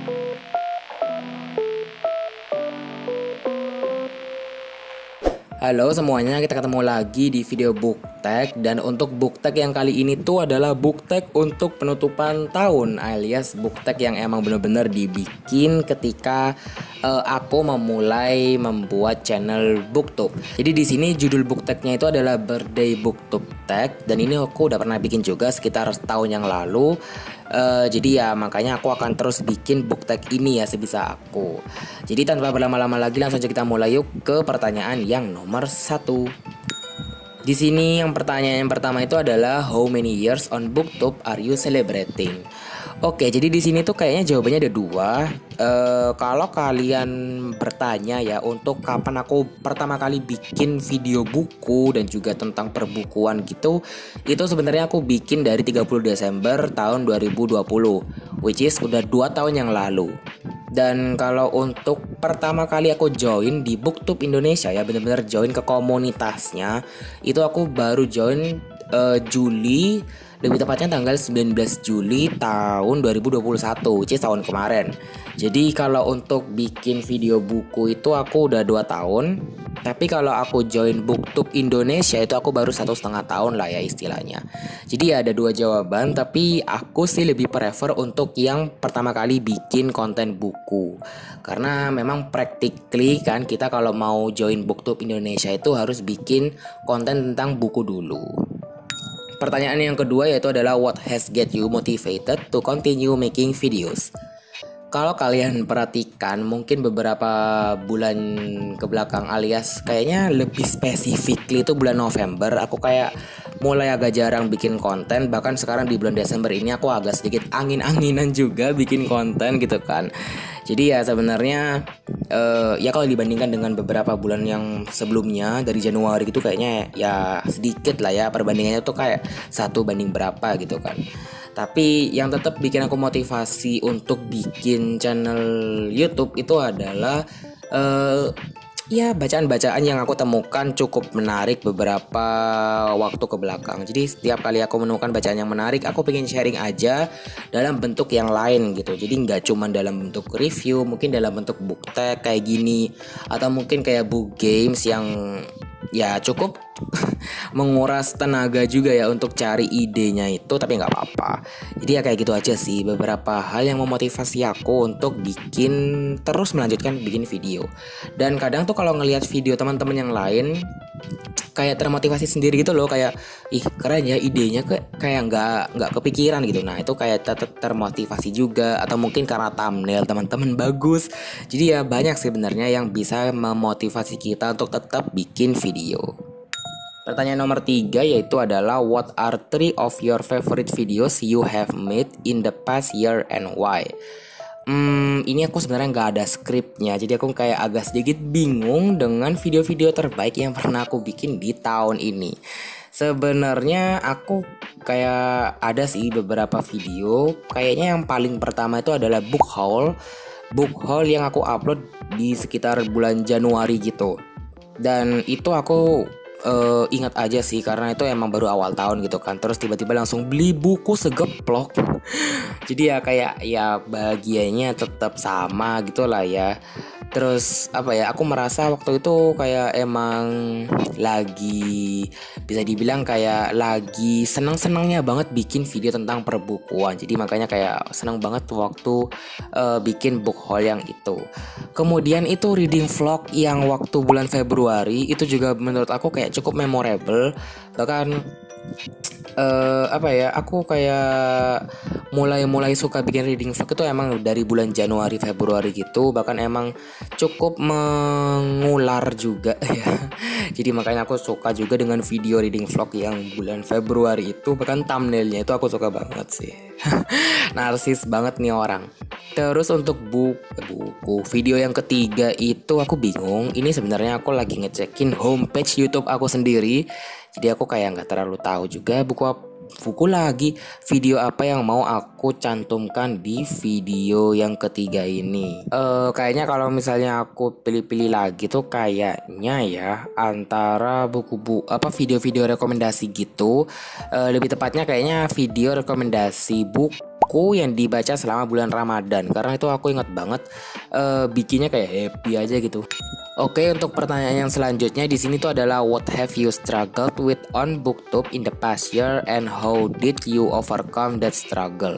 Halo semuanya, kita ketemu lagi di video booktek. Dan untuk booktek yang kali ini tuh adalah booktek untuk penutupan tahun, alias booktek yang emang bener-bener dibikin ketika aku memulai membuat channel booktube. Jadi di sini judul bookteknya itu adalah birthday booktube tag, dan ini aku udah pernah bikin juga sekitar setahun yang lalu. Jadi ya makanya aku akan terus bikin booktek ini ya sebisa aku. Jadi tanpa berlama-lama lagi langsung aja kita mulai yuk ke pertanyaan yang nomor 1. Di sini yang pertanyaan yang pertama itu adalah how many years on booktube are you celebrating? Oke, jadi di sini tuh kayaknya jawabannya ada dua. Kalau kalian bertanya ya untuk kapan aku pertama kali bikin video buku dan juga tentang perbukuan gitu, itu sebenarnya aku bikin dari 30 Desember tahun 2020, which is udah 2 tahun yang lalu. Dan kalau untuk pertama kali aku join di Booktube Indonesia ya, bener-bener join ke komunitasnya, itu aku baru join Juli, lebih tepatnya tanggal 19 Juli tahun 2021, which is tahun kemarin. Jadi kalau untuk bikin video buku itu aku udah 2 tahun. Tapi kalau aku join Booktube Indonesia itu aku baru 1,5 tahun lah ya istilahnya. Jadi ya ada 2 jawaban, tapi aku sih lebih prefer untuk yang pertama kali bikin konten buku. Karena memang practically kan kita kalau mau join Booktube Indonesia itu harus bikin konten tentang buku dulu. Pertanyaan yang kedua yaitu adalah what has get you motivated to continue making videos? Kalau kalian perhatikan mungkin beberapa bulan ke belakang, alias kayaknya lebih spesifik itu bulan November, aku kayak mulai agak jarang bikin konten. Bahkan sekarang di bulan Desember ini aku agak sedikit angin-anginan juga bikin konten gitu kan. Jadi ya sebenarnya ya kalau dibandingkan dengan beberapa bulan yang sebelumnya dari Januari gitu kayaknya ya sedikit lah ya perbandingannya tuh kayak 1 banding berapa gitu kan. Tapi yang tetap bikin aku motivasi untuk bikin channel YouTube itu adalah ya bacaan-bacaan yang aku temukan cukup menarik beberapa waktu ke belakang. Jadi setiap kali aku menemukan bacaan yang menarik, aku pengen sharing aja dalam bentuk yang lain gitu. Jadi nggak cuma dalam bentuk review, mungkin dalam bentuk booktek kayak gini, atau mungkin kayak book games yang ya cukup menguras tenaga juga ya untuk cari idenya itu, tapi nggak apa-apa. Jadi ya kayak gitu aja sih beberapa hal yang memotivasi aku untuk terus melanjutkan bikin video. Dan kadang tuh kalau ngelihat video teman-teman yang lain kayak termotivasi sendiri gitu loh, kayak ih keren ya idenya, kayak nggak kepikiran gitu. Nah itu kayak tetap termotivasi juga, atau mungkin karena thumbnail teman-teman bagus. Jadi ya banyak sebenarnya yang bisa memotivasi kita untuk tetap bikin video. Pertanyaan nomor 3 yaitu adalah what are 3 of your favorite videos you have made in the past year and why? Ini aku sebenarnya nggak ada skripnya, jadi aku kayak agak sedikit bingung dengan video-video terbaik yang pernah aku bikin di tahun ini. Sebenarnya aku kayak ada sih beberapa video, kayaknya yang paling pertama itu adalah book haul yang aku upload di sekitar bulan Januari gitu. Dan itu aku ingat aja sih karena itu emang baru awal tahun gitu kan. Terus tiba-tiba langsung beli buku segeplok. Jadi ya kayak ya bahagianya tetap sama gitu lah ya. Terus apa ya, aku merasa waktu itu kayak emang lagi bisa dibilang kayak lagi senang-senangnya banget bikin video tentang perbukuan. Jadi makanya kayak senang banget waktu bikin book haul yang itu. Kemudian itu reading vlog yang waktu bulan Februari itu juga menurut aku kayak cukup memorable. Bahkan aku kayak mulai suka bikin reading vlog itu emang dari bulan Januari Februari gitu. Bahkan emang cukup mengular juga ya. Jadi makanya aku suka juga dengan video reading vlog yang bulan Februari itu. Bahkan thumbnailnya itu aku suka banget sih. Narsis banget nih orang. Terus untuk buku video yang ketiga itu aku bingung. Ini sebenarnya aku lagi ngecekin homepage YouTube aku sendiri. Jadi aku kayak nggak terlalu tahu juga video apa yang mau aku cantumkan di video yang ketiga ini. Kayaknya kalau misalnya aku pilih-pilih lagi tuh kayaknya ya antara video-video rekomendasi gitu. Lebih tepatnya kayaknya video rekomendasi buku buku yang dibaca selama bulan Ramadan. Karena itu aku ingat banget bikinnya kayak happy aja gitu. Oke, untuk pertanyaan yang selanjutnya di sini tuh adalah what have you struggled with on BookTube in the past year and how did you overcome that struggle?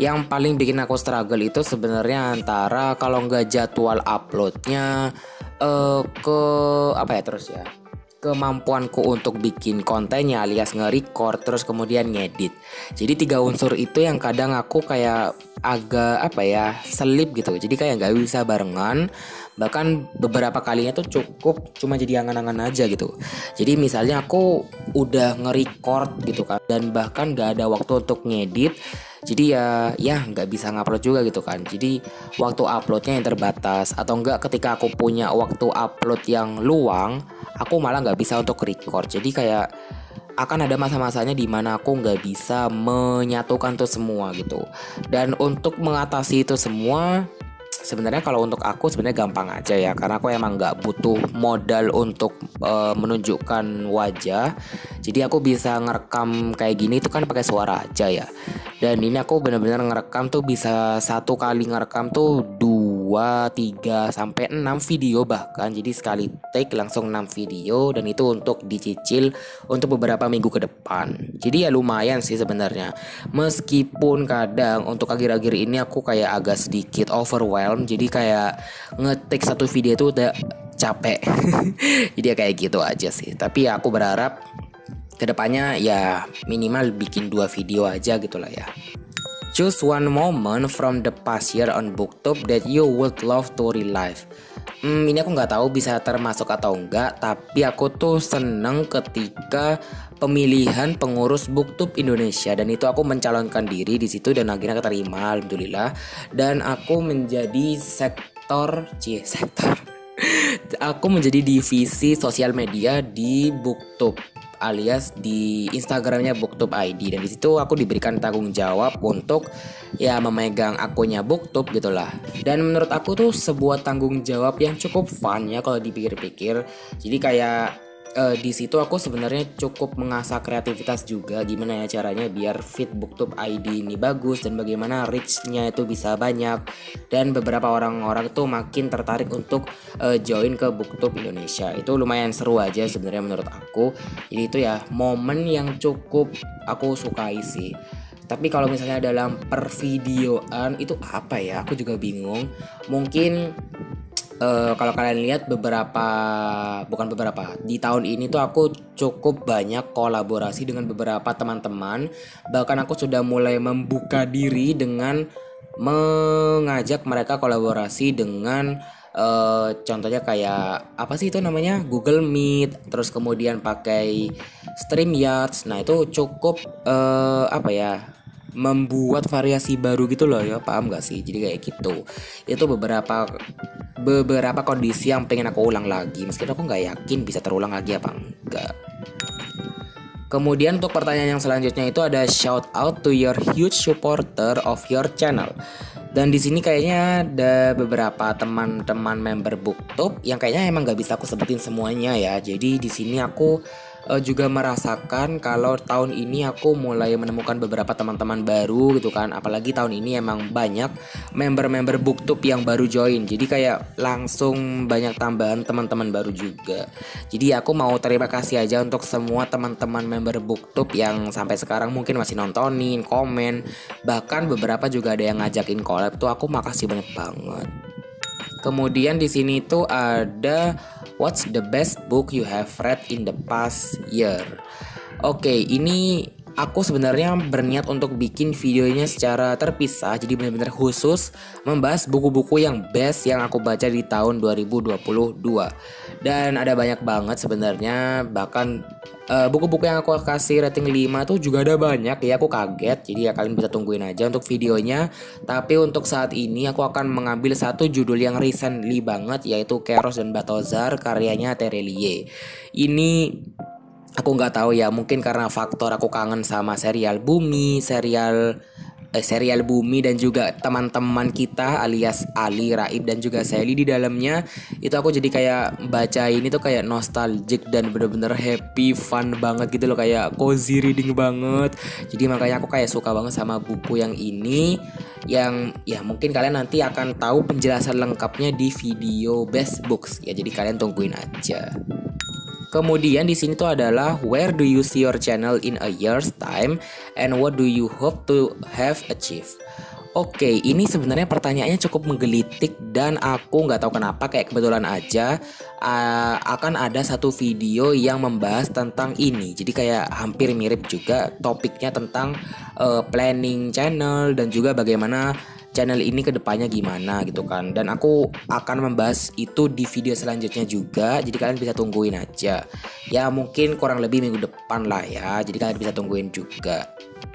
Yang paling bikin aku struggle itu sebenarnya antara kalau nggak jadwal uploadnya ke apa ya terus ya kemampuanku untuk bikin kontennya alias nge-record terus kemudian ngedit. Jadi 3 unsur itu yang kadang aku kayak agak apa ya selip gitu. Jadi kayak nggak bisa barengan. Bahkan beberapa kalinya tuh cukup cuma jadi angan-angan aja gitu. Jadi misalnya aku udah nge-record gitu kan dan bahkan nggak ada waktu untuk ngedit. Jadi ya nggak bisa ngupload juga gitu kan. Jadi waktu uploadnya yang terbatas atau enggak ketika aku punya waktu upload yang luang, aku malah nggak bisa untuk record. Jadi kayak akan ada masa-masanya di mana aku nggak bisa menyatukan tuh semua gitu. Dan untuk mengatasi itu semua, sebenarnya kalau untuk aku sebenarnya gampang aja ya, karena aku emang nggak butuh modal untuk menunjukkan wajah. Jadi aku bisa ngerekam kayak gini itu kan pakai suara aja ya. Dan ini aku benar-benar ngerekam tuh bisa satu kali ngerekam tuh 2, 3 sampai 6 video bahkan. Jadi sekali take langsung 6 video dan itu untuk dicicil untuk beberapa minggu ke depan. Jadi ya lumayan sih sebenarnya. Meskipun kadang untuk akhir-akhir ini aku kayak agak sedikit overwhelmed. Jadi kayak ngetik satu video itu udah capek. Jadi ya kayak gitu aja sih. Tapi ya aku berharap kedepannya ya minimal bikin 2 video aja gitulah ya. Choose one moment from the past year on BookTube that you would love to relive. Ini aku nggak tahu bisa termasuk atau enggak, tapi aku tuh seneng ketika pemilihan pengurus BookTube Indonesia dan itu aku mencalonkan diri di situ dan akhirnya keterima alhamdulillah dan aku menjadi sektor. Aku menjadi divisi sosial media di BookTube alias di Instagramnya BookTube ID dan di situ aku diberikan tanggung jawab untuk ya memegang akunnya BookTube gitulah. Dan menurut aku tuh sebuah tanggung jawab yang cukup fun ya kalau dipikir-pikir. Jadi kayak di situ aku sebenarnya cukup mengasah kreativitas juga gimana ya caranya biar feed BookTube ID ini bagus dan bagaimana reach-nya itu bisa banyak dan beberapa orang-orang tuh makin tertarik untuk join ke BookTube Indonesia. Itu lumayan seru aja sebenarnya menurut aku. Jadi itu ya momen yang cukup aku sukai sih. Tapi kalau misalnya dalam pervideoan itu apa ya? Aku juga bingung. Mungkin kalau kalian lihat di tahun ini tuh aku cukup banyak kolaborasi dengan beberapa teman-teman. Bahkan aku sudah mulai membuka diri dengan mengajak mereka kolaborasi dengan contohnya kayak apa sih itu namanya Google Meet, terus kemudian pakai StreamYard. Nah itu cukup membuat variasi baru gitu loh ya, paham gak sih? Jadi kayak gitu. Itu beberapa kondisi yang pengen aku ulang lagi, meskipun aku nggak yakin bisa terulang lagi apa enggak. Kemudian untuk pertanyaan yang selanjutnya itu ada shout out to your huge supporter of your channel. Dan di sini kayaknya ada beberapa teman-teman member BookTube yang kayaknya emang nggak bisa aku sebutin semuanya ya. Jadi di sini aku juga merasakan kalau tahun ini aku mulai menemukan beberapa teman-teman baru gitu kan. Apalagi tahun ini emang banyak member-member BookTube yang baru join. Jadi kayak langsung banyak tambahan teman-teman baru juga. Jadi aku mau terima kasih aja untuk semua teman-teman member BookTube yang sampai sekarang mungkin masih nontonin, komen, bahkan beberapa juga ada yang ngajakin collab tuh. Aku makasih banyak banget. Kemudian di sini tuh ada what's the best book you have read in the past year. Oke, ini aku sebenarnya berniat untuk bikin videonya secara terpisah. Jadi benar-benar khusus membahas buku-buku yang best yang aku baca di tahun 2022. Dan ada banyak banget sebenarnya. Bahkan buku-buku yang aku kasih rating 5 tuh juga ada banyak ya, aku kaget. Jadi ya kalian bisa tungguin aja untuk videonya. Tapi untuk saat ini aku akan mengambil satu judul yang recently banget, yaitu Keros dan Balthazar karyanya Terelie. Ini aku nggak tahu ya, mungkin karena faktor aku kangen sama serial Bumi, serial serial Bumi dan juga teman-teman kita alias Ali, Raib dan juga Sally di dalamnya. Itu aku jadi kayak baca ini tuh kayak nostalgic dan bener-bener happy, fun banget gitu loh, kayak cozy reading banget. Jadi makanya aku kayak suka banget sama buku yang ini, yang ya mungkin kalian nanti akan tahu penjelasan lengkapnya di video Best Books ya. Jadi kalian tungguin aja. Kemudian di sini tuh adalah where do you see your channel in a year's time and what do you hope to have achieved. Oke, ini sebenarnya pertanyaannya cukup menggelitik dan aku nggak tahu kenapa kayak kebetulan aja akan ada satu video yang membahas tentang ini. Jadi kayak hampir mirip juga topiknya tentang planning channel dan juga bagaimana channel ini kedepannya gimana gitu kan. Dan aku akan membahas itu di video selanjutnya juga. Jadi kalian bisa tungguin aja. Ya mungkin kurang lebih minggu depan lah ya. Jadi kalian bisa tungguin juga.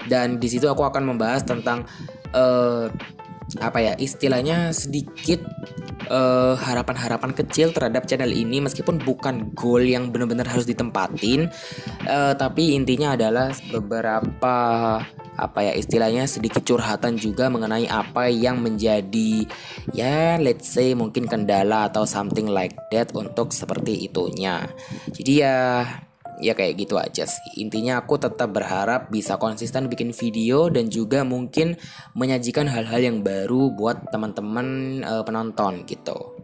Dan di situ aku akan membahas tentang istilahnya sedikit harapan-harapan kecil terhadap channel ini, meskipun bukan goal yang benar-benar harus ditempatin, tapi intinya adalah beberapa istilahnya sedikit curhatan juga mengenai apa yang menjadi ya let's say mungkin kendala atau something like that untuk seperti itunya. Jadi ya kayak gitu aja sih. Intinya aku tetap berharap bisa konsisten bikin video dan juga mungkin menyajikan hal-hal yang baru buat teman-teman penonton gitu.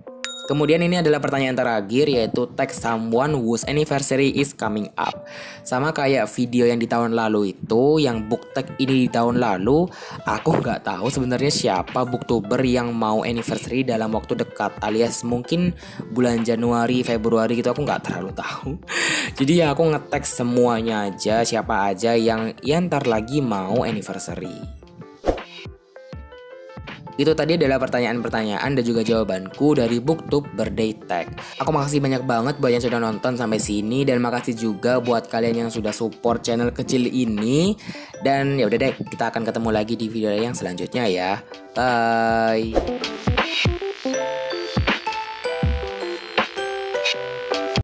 Kemudian ini adalah pertanyaan terakhir, yaitu text someone whose anniversary is coming up. Sama kayak video yang di tahun lalu itu, yang book tag ini di tahun lalu, aku nggak tahu sebenarnya siapa booktuber yang mau anniversary dalam waktu dekat, alias mungkin bulan Januari, Februari gitu, aku nggak terlalu tahu. Jadi ya aku nge-tag semuanya aja, siapa aja yang ntar lagi mau anniversary. Itu tadi adalah pertanyaan-pertanyaan dan juga jawabanku dari BookTube Birthday Tag. Aku makasih banyak banget buat yang sudah nonton sampai sini, dan makasih juga buat kalian yang sudah support channel kecil ini. Dan ya udah deh, kita akan ketemu lagi di video yang selanjutnya ya. Bye.